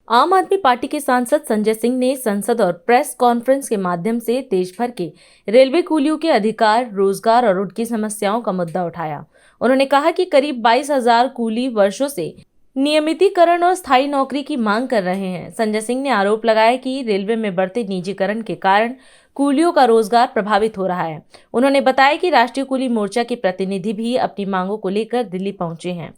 आम आदमी पार्टी के सांसद संजय सिंह ने संसद और प्रेस कॉन्फ्रेंस के माध्यम से देश भर के रेलवे कूलियों के अधिकार, रोजगार और उनकी समस्याओं का मुद्दा उठाया। उन्होंने कहा कि करीब 22,000 कूली वर्षों से नियमितीकरण और स्थायी नौकरी की मांग कर रहे हैं। संजय सिंह ने आरोप लगाया कि रेलवे में बढ़ते निजीकरण के कारण कूलियों का रोजगार प्रभावित हो रहा है। उन्होंने बताया कि राष्ट्रीय कूली मोर्चा के प्रतिनिधि भी अपनी मांगों को लेकर दिल्ली पहुंचे हैं।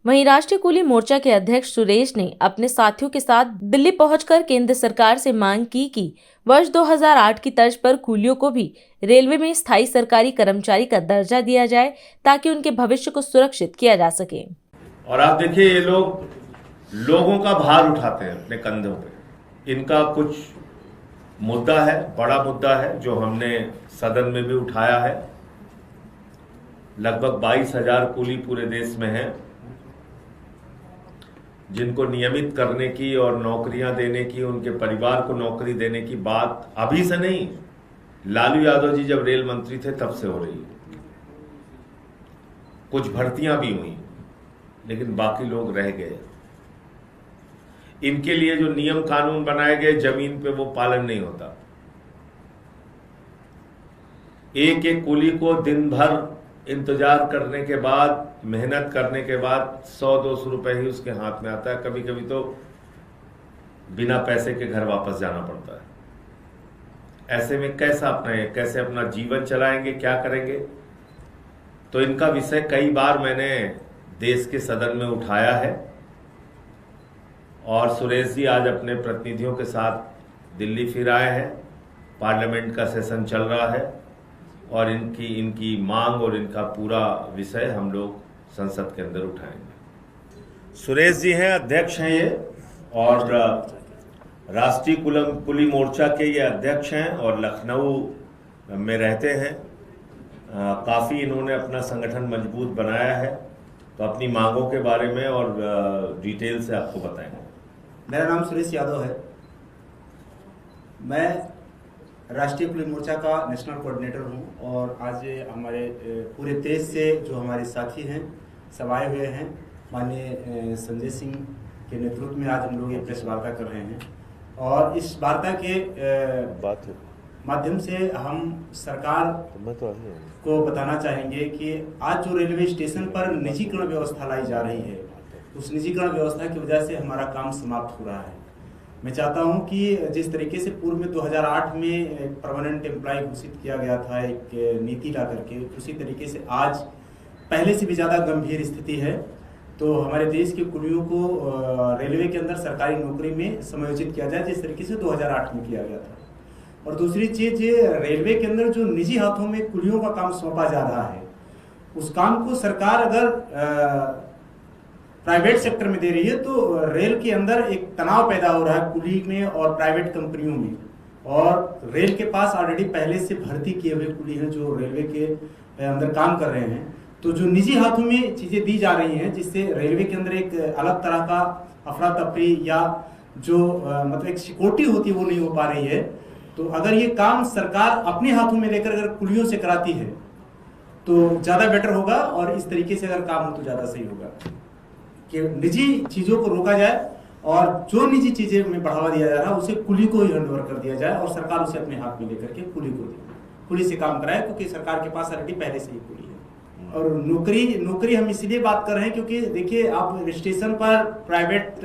वहीं राष्ट्रीय कूली मोर्चा के अध्यक्ष सुरेश ने अपने साथियों के साथ दिल्ली पहुंचकर केंद्र सरकार से मांग की कि वर्ष 2008 की तर्ज पर कूलियों को भी रेलवे में स्थायी सरकारी कर्मचारी का दर्जा दिया जाए ताकि उनके भविष्य को सुरक्षित किया जा सके। और आप देखिए, ये लोग लोगों का भार उठाते हैं अपने कंधों पे। इनका कुछ मुद्दा है, बड़ा मुद्दा है, जो हमने सदन में भी उठाया है। लगभग 22,000 कूली पूरे देश में हैं, जिनको नियमित करने की और नौकरियां देने की, उनके परिवार को नौकरी देने की बात अभी से नहीं, लालू यादव जी जब रेल मंत्री थे तब से हो रही है। कुछ भर्तियां भी हुई, लेकिन बाकी लोग रह गए। इनके लिए जो नियम कानून बनाए गए जमीन पे, वो पालन नहीं होता। एक एक कूली को दिन भर इंतजार करने के बाद, मेहनत करने के बाद 100-200 रुपए ही उसके हाथ में आता है। कभी कभी तो बिना पैसे के घर वापस जाना पड़ता है। ऐसे में कैसे अपना जीवन चलाएंगे, क्या करेंगे? तो इनका विषय कई बार मैंने देश के सदन में उठाया है। और सुरेश जी आज अपने प्रतिनिधियों के साथ दिल्ली फिर आए हैं। पार्लियामेंट का सेशन चल रहा है और इनकी मांग और इनका पूरा विषय हम लोग संसद के अंदर उठाएंगे। सुरेश जी हैं, अध्यक्ष हैं ये, और राष्ट्रीय कुली मोर्चा के ये अध्यक्ष हैं और लखनऊ में रहते हैं। काफ़ी इन्होंने अपना संगठन मजबूत बनाया है। तो अपनी मांगों के बारे में और डिटेल से आपको बताएंगे। मेरा नाम सुरेश यादव है। मैं राष्ट्रीय कुली मोर्चा का नेशनल कोऑर्डिनेटर हूं और आज हमारे पूरे देश से जो हमारे साथी हैं सब आए हुए हैं। माननीय संजय सिंह के नेतृत्व में आज हम लोग ये प्रेस वार्ता कर रहे हैं और इस वार्ता के माध्यम से हम सरकार को बताना चाहेंगे कि आज जो रेलवे स्टेशन पर निजीकरण व्यवस्था लाई जा रही है, उस निजीकरण व्यवस्था की वजह से हमारा काम समाप्त हो रहा है। मैं चाहता हूं कि जिस तरीके से पूर्व में 2008 में परमानेंट एम्प्लॉय घोषित किया गया था एक नीति ला करके, उसी तरीके से आज पहले से भी ज़्यादा गंभीर स्थिति है। तो हमारे देश के कुलियों को रेलवे के अंदर सरकारी नौकरी में समायोजित किया जाए जिस तरीके से 2008 में किया गया था। और दूसरी चीज, रेलवे के अंदर जो निजी हाथों में कुलियों का काम सौंपा जा रहा है, उस काम को सरकार अगर प्राइवेट सेक्टर में दे रही है तो रेल के अंदर एक तनाव पैदा हो रहा है कुली में और प्राइवेट कंपनियों में। और रेल के पास ऑलरेडी पहले से भर्ती किए हुए कुली हैं जो रेलवे के अंदर काम कर रहे हैं। तो जो निजी हाथों में चीजें दी जा रही हैं, जिससे रेलवे के अंदर एक अलग तरह का अफरा तफरी या जो मतलब एक सिक्योरिटी होती है वो नहीं हो पा रही है। तो अगर ये काम सरकार अपने हाथों में लेकर अगर कुलियों से कराती है तो ज्यादा बेटर होगा। और इस तरीके से अगर काम हो तो ज्यादा सही होगा कि निजी चीजों को रोका जाए और जो निजी चीजें में बढ़ावा दिया जा रहा है उसे कुली को ही हैंडओवर कर दिया जाए और सरकार उसे अपने हाथ में लेकर के कुली से काम कराए, क्योंकि सरकार के पास ऑलरेडी पहले से ही कुली है। और नौकरी हम इसलिए बात कर रहे हैं क्योंकि देखिए, अब स्टेशन पर प्राइवेट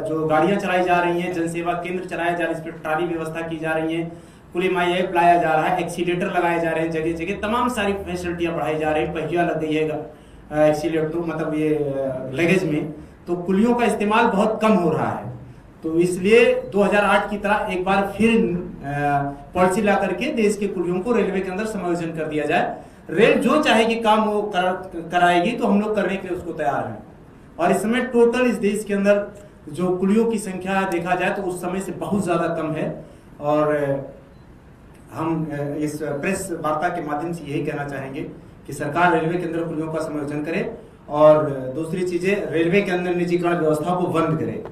जो गाड़ियां चलाई जा रही हैं, जनसेवा केंद्र चलाया जा रहा है, इस पर ट्राली व्यवस्था की जा रही है, कुली माई ऐप लाया जा रहा है, एक्सीलेटर लगाए जा रहे हैं, जगह जगह तमाम सारी फैसिलिटियां बढ़ाई जा रही है, पहिया लग गई है एक्सीलेटर मतलब ये लगेज में। तो कुलियों का इस्तेमाल बहुत कम हो रहा है। तो इसलिए 2008 की तरह एक बार फिर पॉलिसी ला करके देश के कुलियों को रेलवे के अंदर समायोजन कर दिया जाए। रेल जो चाहेगी काम वो कराएगी, तो हम लोग करने के लिए उसको तैयार हैं। और इस समय टोटल इस देश के अंदर जो कुलियों की संख्या देखा जाए तो उस समय से बहुत ज्यादा कम है। और हम इस प्रेस वार्ता के माध्यम से यही कहना चाहेंगे कि सरकार रेलवे के अंदर कुलियों का समायोजन करे और दूसरी चीजें रेलवे के अंदर निजीकरण व्यवस्था को बंद करे।